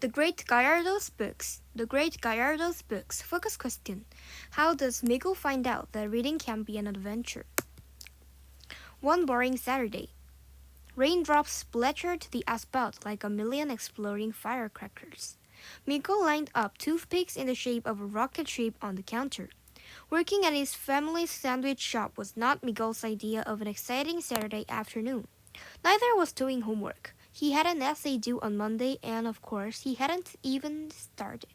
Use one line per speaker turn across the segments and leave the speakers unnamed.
The Great Gallardo's Books. The Great Gallardo's Books. Focus question. How does Miguel find out that reading can be an adventure? One boring Saturday. Raindrops splattered the asphalt like a million exploding firecrackers. Miguel lined up toothpicks in the shape of a rocket ship on the counter. Working at his family's sandwich shop was not Miguel's idea of an exciting Saturday afternoon. Neither was doing homework. He had an essay due on Monday, and of course, he hadn't even started.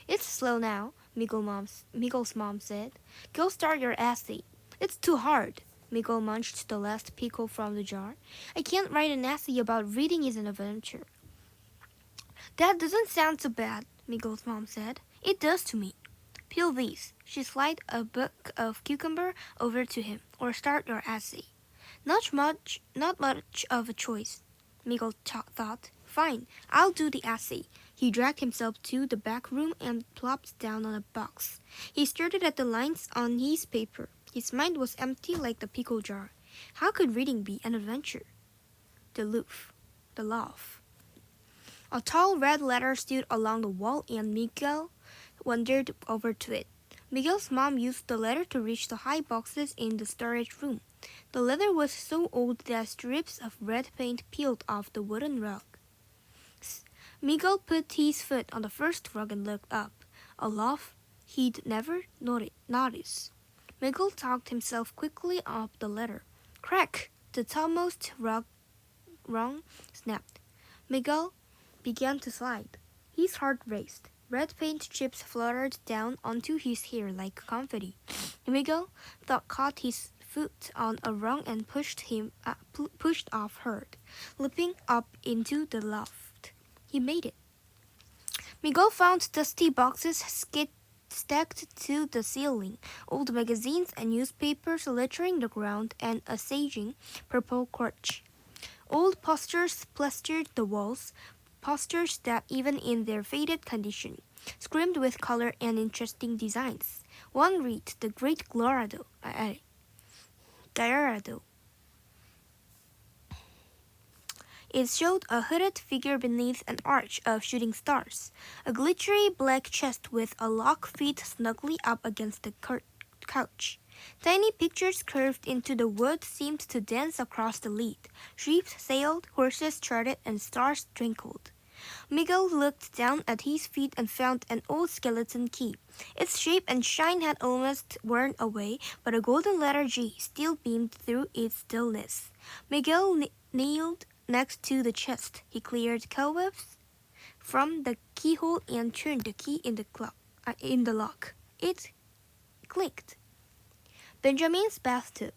It's slow now, Miguel's mom said. Go start your essay. It's too hard. Miguel munched the last pickle from the jar. I can't write an essay about reading is an adventure. That doesn't sound so bad, Miguel's mom said. It does to me. Peel these. She slid a book of cucumber over to him. Or start your essay. Not much of a choice, Miguel thought. Fine, I'll do the essay. He dragged himself to the back room and plopped down on a box. He stared at the lines on his paper. His mind was empty like the pickle jar. How could reading be an adventure? The loaf. A tall red ladder stood along the wall, and Miguel wandered over to it. Miguel's mom used the ladder to reach the high boxes in the storage room. The leather was so old that strips of red paint peeled off the wooden rug. Miguel put his foot on the first rug and looked up. A loft he'd never noticed. Miguel talked himself quickly up the ladder. Crack! The topmost rung snapped. Miguel began to slide. His heart raced. Red paint chips fluttered down onto his hair like confetti. Miguel caught his foot on a rung and pushed off hard, leaping up into the loft. He made it. Miguel found dusty boxes stacked to the ceiling, old magazines and newspapers littering the ground, and a saging purple crutch. Old posters plastered the walls, posters that, even in their faded condition, screamed with color and interesting designs. One read, The Great Gallardo. It showed a hooded figure beneath an arch of shooting stars, a glittery black chest with a lock fit snugly up against the couch. Tiny pictures curved into the wood seemed to dance across the lid. Ships sailed, horses trotted, and stars twinkled. Miguel looked down at his feet and found an old skeleton key. Its shape and shine had almost worn away, but a golden letter G still beamed through its stillness. Miguel kneeled next to the chest. He cleared cobwebs from the keyhole and turned the key in the lock. It clicked. Benjamin's bathtub.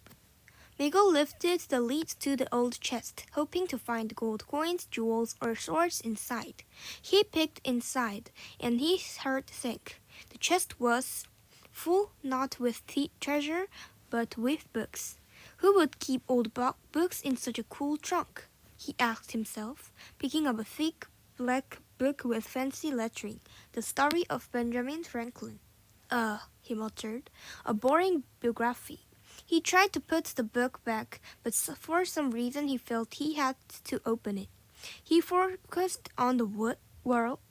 Miguel lifted the lid to the old chest, hoping to find gold coins, jewels, or swords inside. He peeked inside, and his heart sank. The chest was full not with treasure, but with books. Who would keep old books in such a cool trunk? He asked himself, picking up a thick black book with fancy lettering, The Story of Benjamin Franklin. He muttered, a boring biography. He tried to put the book back, but for some reason he felt he had to open it. He focused on the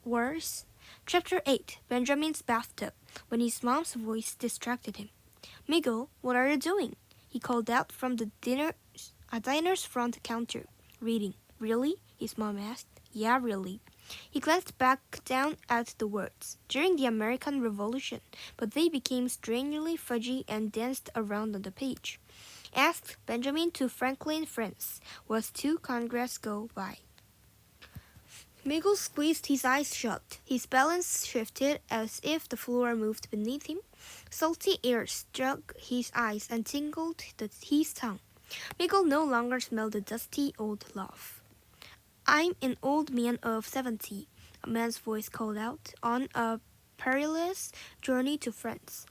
words. Chapter 8, Benjamin's Bathtub, when his mom's voice distracted him. Miguel, what are you doing? He called out from the diner's front counter. Reading. Really? His mom asked. Yeah, really. He glanced back down at the words, during the American Revolution, but they became strangely fudgy and danced around on the page. Asked Benjamin to Franklin France, was to Congress go by. Miguel squeezed his eyes shut. His balance shifted as if the floor moved beneath him. Salty air struck his eyes and tingled his tongue. Miguel no longer smelled the dusty old loaf. I'm an old man of 70, a man's voice called out, on a perilous journey to France.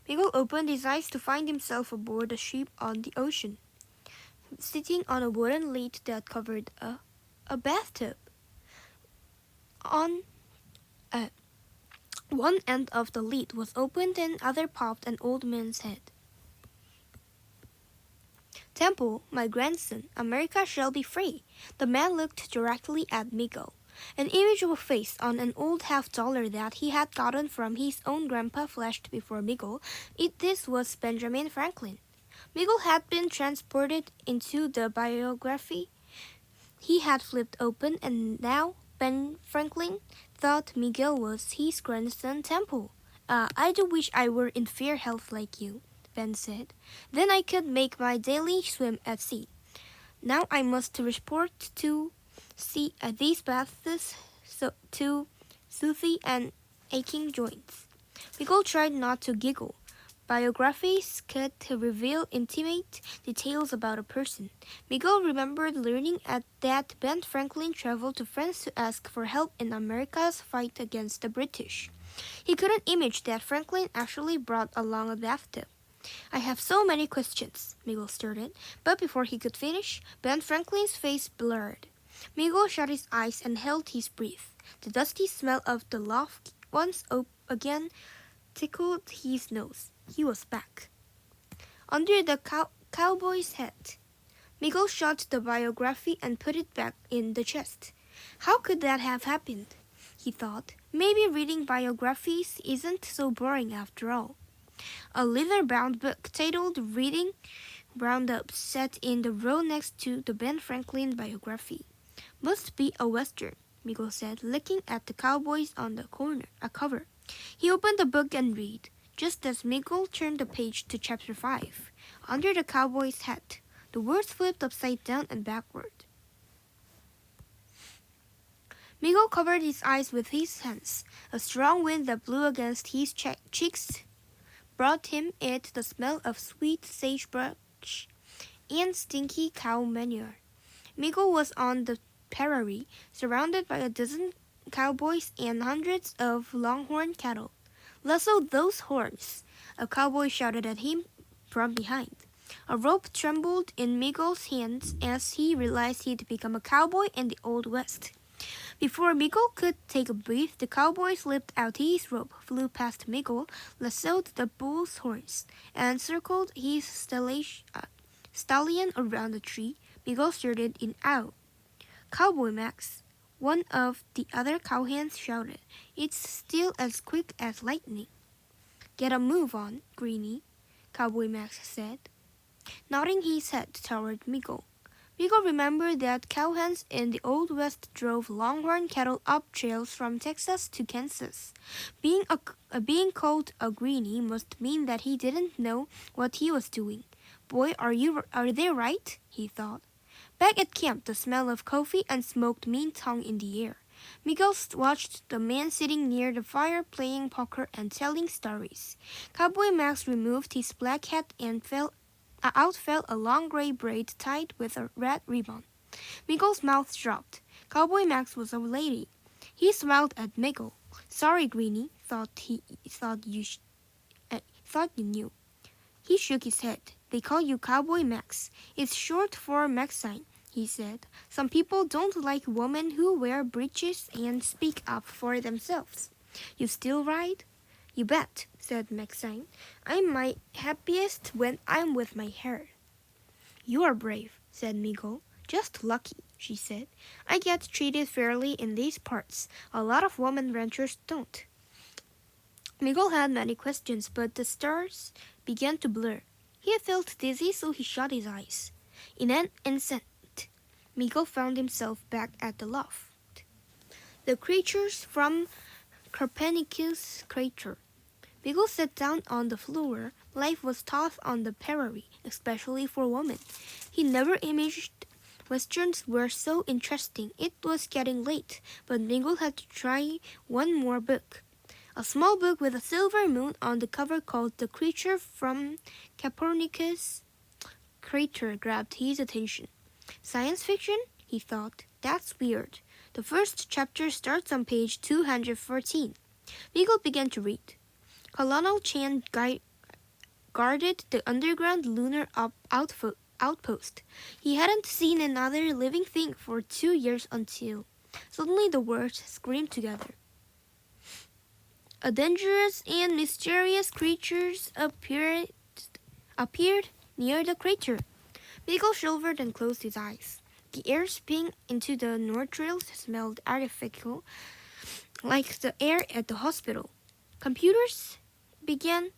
Miguel opened his eyes to find himself aboard a ship on the ocean, sitting on a wooden lid that covered a bathtub. On one end of the lid was opened and other popped an old man's head. Temple, my grandson, America shall be free. The man looked directly at Miguel. An image of a face on an old half-dollar that he had gotten from his own grandpa flashed before Miguel. This was Benjamin Franklin. Miguel had been transported into the biography he had flipped open, and now Ben Franklin thought Miguel was his grandson Temple. I do wish I were in fair health like you, Ben said. Then I could make my daily swim at sea. Now I must report to see these baths to Susie and aching joints. Miguel tried not to giggle. Biographies could reveal intimate details about a person. Miguel remembered learning that Ben Franklin traveled to France to ask for help in America's fight against the British. He couldn't imagine that Franklin actually brought along a bathtub. I have so many questions, Miguel started, but before he could finish, Ben Franklin's face blurred. Miguel shut his eyes and held his breath. The dusty smell of the loft once again tickled his nose. He was back. Under the cowboy's hat, Miguel shut the biography and put it back in the chest. How could that have happened? He thought. Maybe reading biographies isn't so boring after all. A leather-bound book titled Reading Roundup sat in the row next to the Ben Franklin biography. Must be a western, Miguel said, looking at the cowboys on the cover. He opened the book and read. Just as Miguel turned the page to chapter 5, under the cowboy's hat, the words flipped upside down and backward. Miguel covered his eyes with his hands. A strong wind that blew against his cheeks brought him the smell of sweet sagebrush and stinky cow manure. Miguel was on the prairie, surrounded by a dozen cowboys and hundreds of longhorn cattle. Lasso those horns, a cowboy shouted at him from behind. A rope trembled in Miguel's hands as he realized he'd become a cowboy in the Old West. Before Miguel could take a breath, the cowboy slipped out his rope, flew past Miguel, lassoed the bull's horns, and circled his stallion around the tree. Miguel started in awe. Cowboy Max, one of the other cowhands shouted. It's still as quick as lightning. Get a move on, Greenie, Cowboy Max said, nodding his head toward Miguel. Miguel remembered that cowhands in the Old West drove longhorn cattle up trails from Texas to Kansas. Being called a Greenie must mean that he didn't know what he was doing. Boy, are they right? He thought. Back at camp, the smell of coffee and smoked meat hung in the air. Miguel watched the man sitting near the fire playing poker and telling stories. Cowboy Max removed his black hat and out fell a long gray braid tied with a red ribbon. Miguel's mouth dropped. Cowboy Max was a lady. He smiled at Miguel. Sorry, Greenie, thought you knew. He shook his head. They call you Cowboy Max. It's short for Maxine, he said. Some people don't like women who wear breeches and speak up for themselves. You still ride? You bet, said Maxine. I'm my happiest when I'm with my hair. You are brave, said Miguel. Just lucky, she said. I get treated fairly in these parts. A lot of women ranchers don't. Miguel had many questions, but the stars began to blur. He felt dizzy, so he shut his eyes. In an instant, Miguel found himself back at the loft. The creatures from Copernicus crater. Miguel sat down on the floor. Life was tough on the prairie, especially for women. He never imagined westerns were so interesting. It was getting late, but Miguel had to try one more book. A small book with a silver moon on the cover called The Creature from Copernicus Crater grabbed his attention. Science fiction? He thought. That's weird. The first chapter starts on page 214. Miguel began to read. Colonel Chan guarded the underground lunar outpost. He hadn't seen another living thing for 2 years until suddenly the words screamed together. A dangerous and mysterious creature appeared near the crater. Miguel shivered and closed his eyes. The air spinning into the nostrils smelled artificial, like the air at the hospital. Computers began.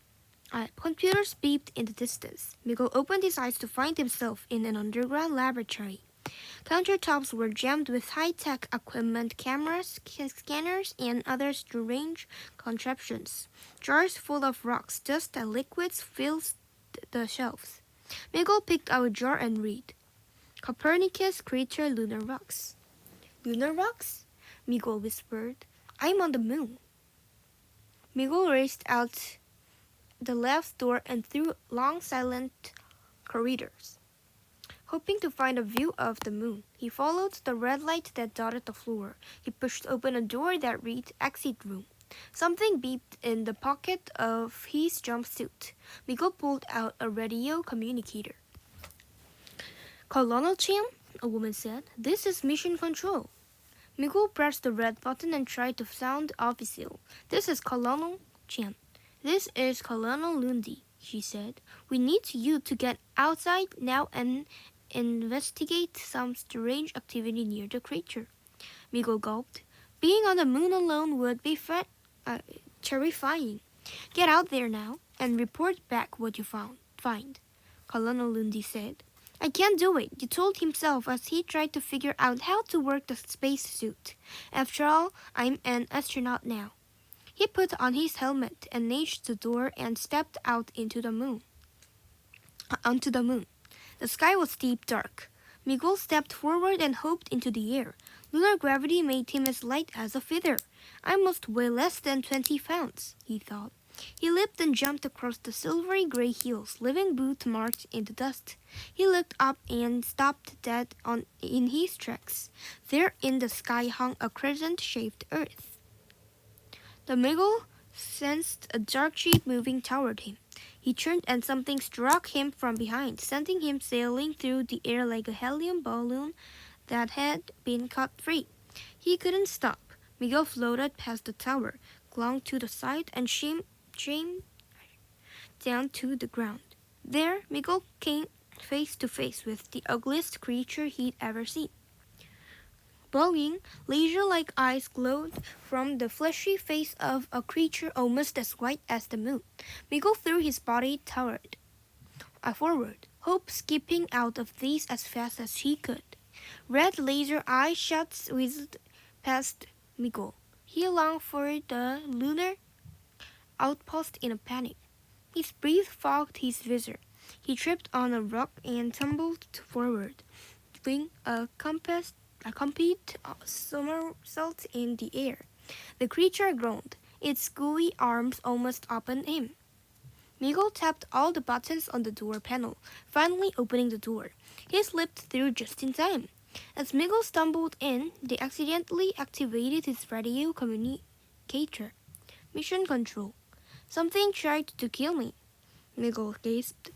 Computers beeped in the distance. Miguel opened his eyes to find himself in an underground laboratory. Countertops were jammed with high-tech equipment, cameras, scanners, and other strange contraptions. Jars full of rocks, dust, and liquids filled the shelves. Miguel picked out a jar and read. Copernicus creature lunar rocks. Lunar rocks? Miguel whispered. I'm on the moon. Miguel raced out the left door and through long silent corridors, hoping to find a view of the moon. He followed the red light that dotted the floor. He pushed open a door that read exit room. Something beeped in the pocket of his jumpsuit. Miguel pulled out a radio communicator. Colonel Chan, a woman said, this is mission control. Miguel pressed the red button and tried to sound official. This is Colonel Chan. This is Colonel Lundy, she said. We need you to get outside now and investigate some strange activity near the crater. Miguel gulped. Being on the moon alone would be terrifying. Get out there now and report back what you find, Colonel Lundy said. I can't do it, he told himself as he tried to figure out how to work the spacesuit. After all, I'm an astronaut now. He put on his helmet and naged the door and stepped out onto the moon. The sky was deep dark. Miguel stepped forward and hopped into the air. Lunar gravity made him as light as a feather. I must weigh less than 20 pounds, he thought. He leaped and jumped across the silvery gray hills, leaving boot marks in the dust. He looked up and stopped dead in his tracks. There in the sky hung a crescent-shaped earth. The Miguel sensed a dark shape moving toward him. He turned and something struck him from behind, sending him sailing through the air like a helium balloon that had been cut free. He couldn't stop. Miguel floated past the tower, clung to the side, and came down to the ground. There, Miguel came face to face with the ugliest creature he'd ever seen. Glowing, laser-like eyes glowed from the fleshy face of a creature almost as white as the moon. Miguel threw his body forward, hope skipping out of these as fast as he could. Red laser eye shots whizzed past Miguel. He longed for the lunar outpost in a panic. His breath fogged his visor. He tripped on a rock and tumbled forward, doing a complete somersault in the air. The creature groaned. Its gooey arms almost opened him. Miguel tapped all the buttons on the door panel, finally opening the door. He slipped through just in time. As Miguel stumbled in, they accidentally activated his radio communicator. Mission control. Something tried to kill me, Miguel gasped.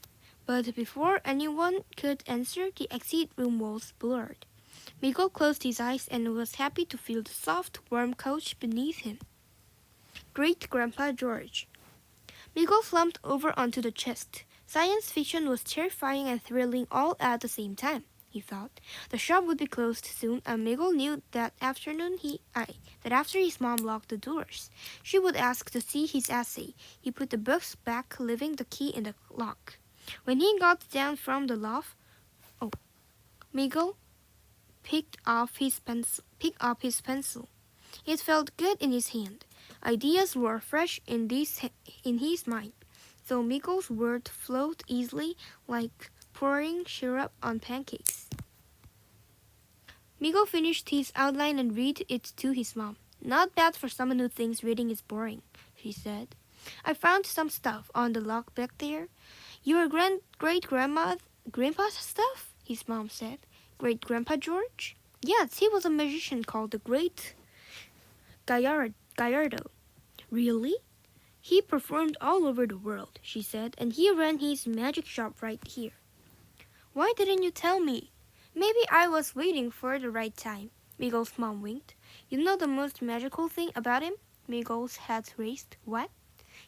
But before anyone could answer, the exit room walls blurred. Miguel closed his eyes and was happy to feel the soft, warm couch beneath him. Great-Grandpa George. Miguel slumped over onto the chest. Science fiction was terrifying and thrilling all at the same time, he thought. The shop would be closed soon, and Miguel knew that after his mom locked the doors, she would ask to see his essay. He put the books back, leaving the key in the lock. When he got down from the loft, Miguel picked up his pencil. It felt good in his hand. Ideas were fresh in his mind, so Miguel's words flowed easily like pouring syrup on pancakes. Miguel finished his outline and read it to his mom. Not bad for someone who thinks reading is boring, she said. I found some stuff on the log back there. Your great-grandpa's stuff? His mom said. Great-Grandpa George? Yes, he was a magician called the Great Gallardo. Really? He performed all over the world, she said, and he ran his magic shop right here. Why didn't you tell me? Maybe I was waiting for the right time. Miguel's mom winked. You know the most magical thing about him? Miguel's head raised. What?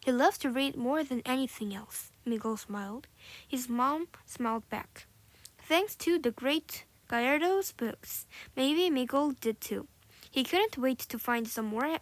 He loved to read more than anything else. Miguel smiled. His mom smiled back. Thanks to the Great Gallardo's books. Maybe Miguel did too. He couldn't wait to find some more